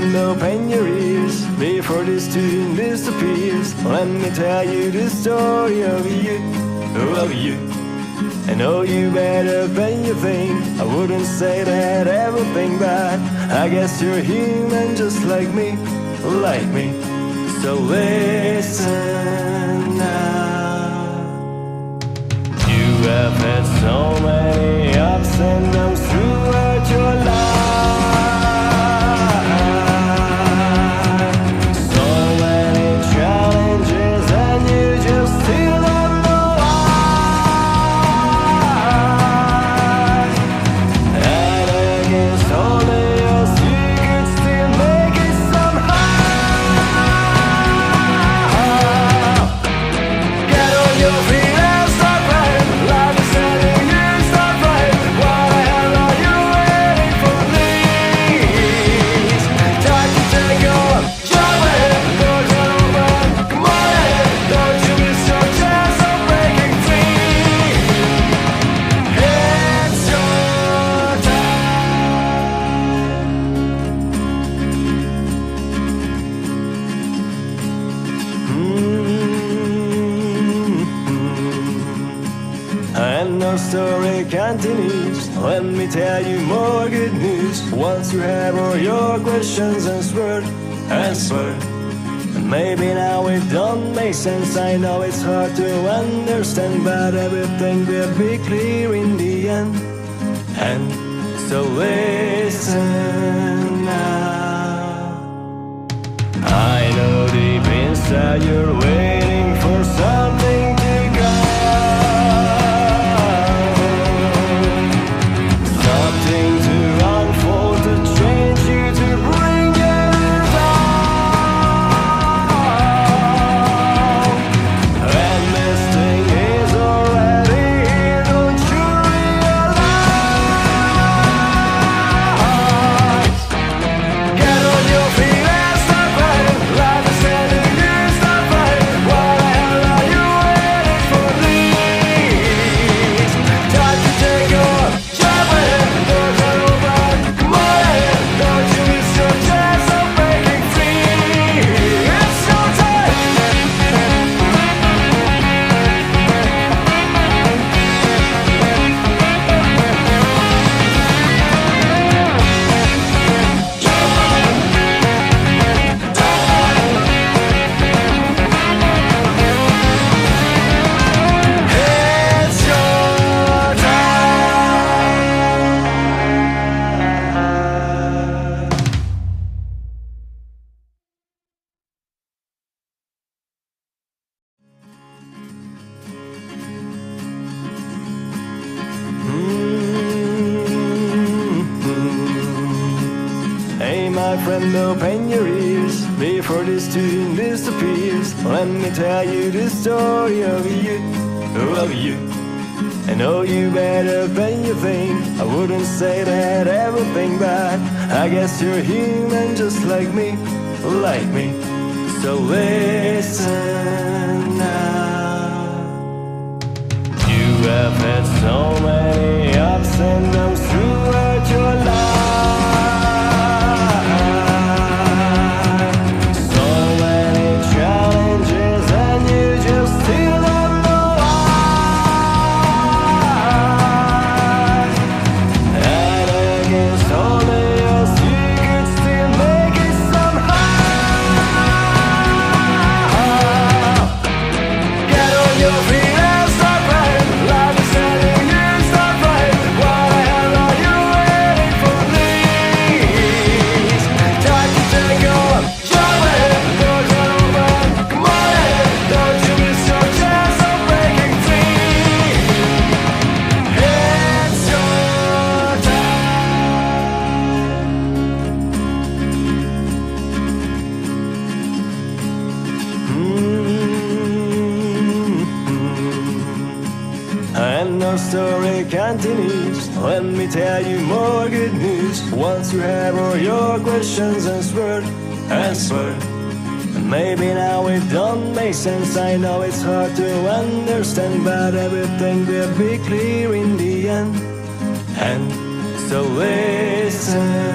friend, open your ears before this tune disappears. Let me tell you the story of you, of you. I know you better than you think. I wouldn't say that everything bad. I guess you're human just like me, like me. So listen now. You have had so many ups and downs throughout your life. So many challenges and you just still don't know why. And against all the odds you could still make it somehow. Get on your feet and start right. Life is telling you start right. What the hell are you waiting for, please? Time to take on, jump ahead, doors are open, come on ahead. Don't you miss your chance of breaking free. It's your And our story continues. Let me tell you more good news. Once you have all your questions answered, and maybe now it don't make sense. I know it's hard to understand, but everything will be clear in the end. And so listen now. I know deep inside you're waiting for something to go, something to unfold, to change you, to bring you down. And this thing is already here, don't you realize? Get on your feet and start right. Life is telling you start right. What the hell are you waiting for, please? Time to take on, jump ahead, doors are open, come on ahead. Don't you miss your chance of breaking free. It's your time. It's your time. Hey my friend, open your ears before this tune disappears. Let me tell you the story of you, of you. I know you better than you think. I wouldn't say that everything bad. I guess you're human just like me, like me. So listen now. You have had so many ups and downs throughout your life. So many challenges and you just still don't know why. And against all the odds you could still make it somehow. Get on your feet and start right. Life is telling you start right. What the hell are you waiting for, please? Time to take on, jump ahead, doors are open, come on ahead. Don't you miss your chance of breaking free. It's your And our story continues. Let me tell you more good news. Once you have all your questions answered, and maybe now it don't make sense. I know it's hard to understand, but everything will be clear in the end. And so listen